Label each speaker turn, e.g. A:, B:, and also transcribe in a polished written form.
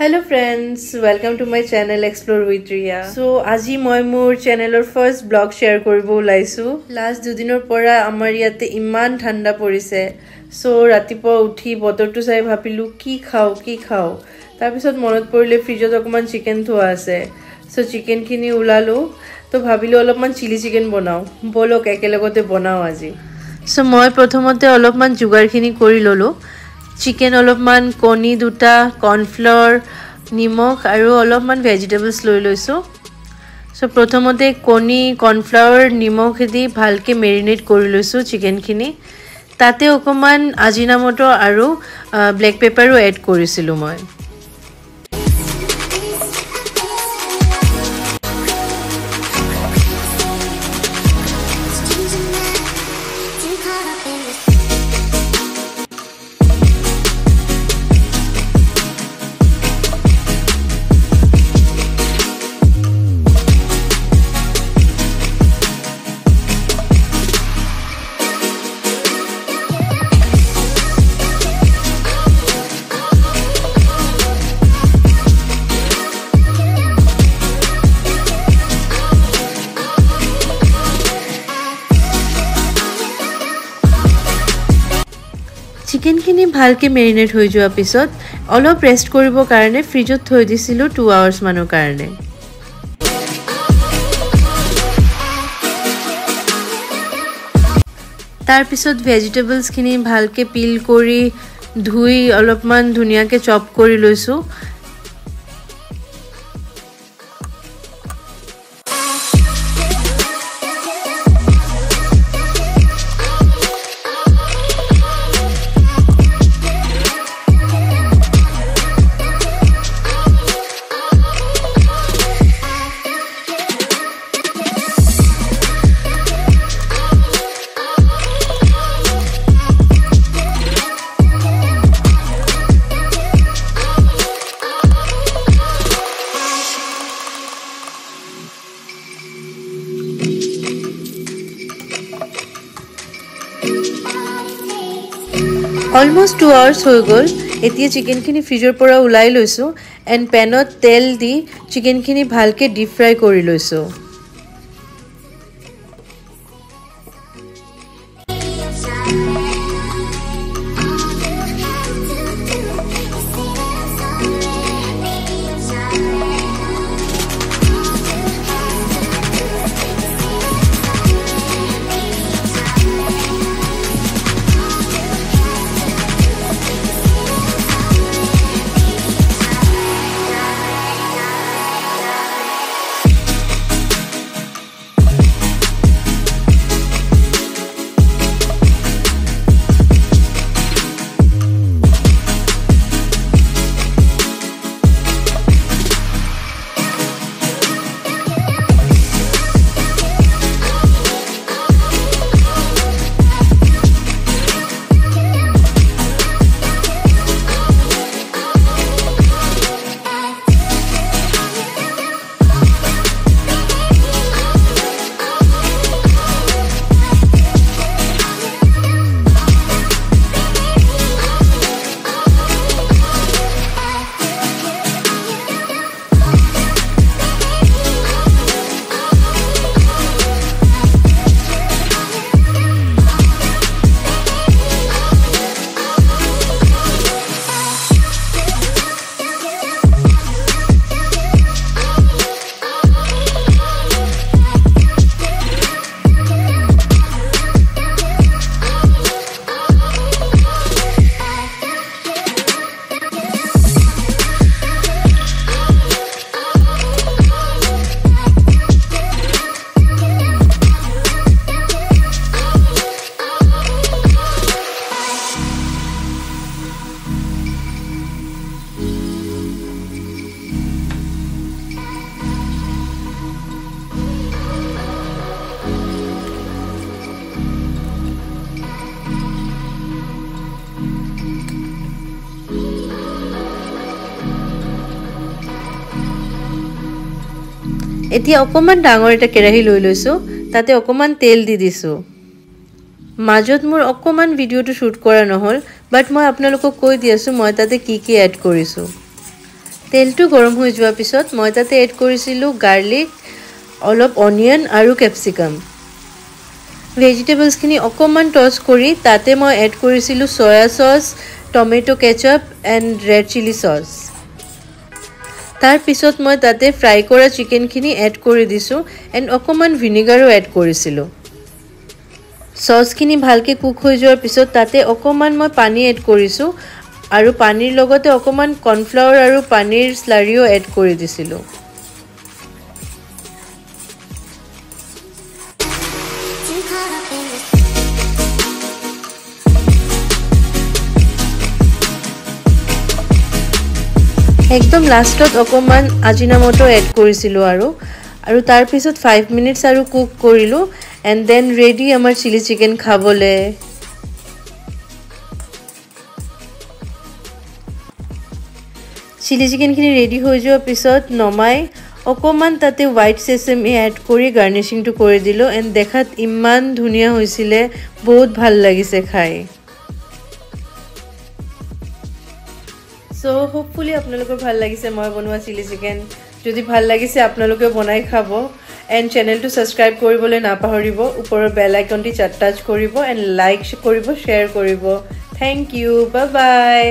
A: Hello friends, welcome to my channel Explore with Ria. So আজি মই মোৰ চেনেলৰ ফাৰ্স্ট ব্লগ শেয়াৰ কৰিব ওলাইছো। লাষ্ট দুদিনৰ পৰা আমাৰ ইয়াতে ইমান ঠাণ্ডা পৰিছে। সো ৰাতিপুৱা উঠি বতৰটো চাই ভাবিলো কি খাও। তাৰ পিছত মনত পৰিলে ফ্ৰিজত অকমান চিকেন থোৱা আছে। সো চিকেন খিনি উলালো। তো ভাবিলো অলপমান চিলি চিকেন বনাও। বলক একেলগতে বনাও আজি। সো মই প্ৰথমতে অলপমান জুগাৰখিনি কৰি ললো। চিকেন অলপমান কণী দুটা কৰ্নফ্লোৰ নিমখ আৰু অলপমান ভেজিটেবলছ লৈ লৈছো সো প্ৰথমতে কণী কৰ্নফ্লোৰ নিমখ দি ভালকে মেৰিনেট কৰি লৈছো চিকেনখিনি তাতে অকমান আজিনামোটো আৰু ব্লেক পেপাৰো এড কৰিছিলো মই চিকেন খিনি ভালকে মেৰিনেট হৈ যোৱা পিছত অলপ ৰেষ্ট কৰিব কাৰণে ফ্ৰিজত থৈ দিছিলো 2 আৱাৰ্স মানৰ কাৰণে তাৰ পিছত ভেজিটেবলছ খিনি ভালকে পিল কৰি ধুই অলপমান ধুনিয়াকে চপ কৰি লৈছো Almost 2 hours হৈ গল এতিয়া চিকেন খিনি ফ্ৰিজৰ পৰা উলাই লৈছো এন্ড পেনত তেল দি চিকেন খিনি ভালকে ডিপ ফ্ৰাই কৰি লৈছো এতিয়া অকমান ডাঙৰ এটা কেৰাহী লৈ লৈছো তাতে অকমান তেল দি দিছো মাজত মোৰ অকমান ভিডিওটো শুট কৰা নহল বাট মই আপোনালোকক কৈ দি আছো মই তাতে কি এড কৰিছো তেলটো গৰম হৈ যোৱাৰ পিছত মই তাতে এড কৰিছিলোঁ গাৰ্লিক, অলপ অনিয়ন আৰু কেপচিকাম। ভেজিটেবলছখিনি অকণমান টছ কৰি তাতে মই এড কৰিছিলোঁ soya sauce, tomato ketchup and red chilli sauce. তাৰপিছত মই তাতে ফ্ৰাই কৰা চিকেনখিনি এড কৰি দিছোঁ এণ্ড অকণমান ভিনেগাৰো এড কৰিছিলোঁ। চচখিনি ভালকৈ কুক হৈ যোৱাৰ পিছত তাতে অকণমান মই পানী এড কৰিছোঁ আৰু পানীৰ লগতে অকণমান কৰ্ণফ্লাৱাৰ আৰু পানীৰ স্লাৰিও এড কৰি দিছিলোঁ। একদম লাষ্টত অকণমান আজিনামোটো এড কৰিছিলোঁ আৰু তাৰপিছত 5 মিনিটছ আৰু কুক কৰিলোঁ এণ্ড দেন ৰেডি আমাৰ চিলি চিকেন খাবলৈ। চিলি চিকেনখিনি ৰেডি হৈ যোৱাৰ পিছত নমাই অকণমান তাতে হোৱাইট চেছেমি এড কৰি গাৰ্নিচিংটো কৰি দিলোঁ এণ্ড দেখাত ইমান ধুনীয়া হৈছিলে, বহুত ভাল লাগিছে খাই। চ' হোপফুলি আপোনালোকৰ ভাল লাগিছে মই বনোৱা চিলি চিকেন। যদি ভাল লাগিছে আপোনালোকেও বনাই খাব এণ্ড চেনেলটো ছাবস্ক্ৰাইব কৰিবলৈ নাপাহৰিব। ওপৰৰ বেল আইকনটি টাচ কৰিব এণ্ড লাইক কৰিব, শ্বেয়াৰ কৰিব। Thank you, bye by.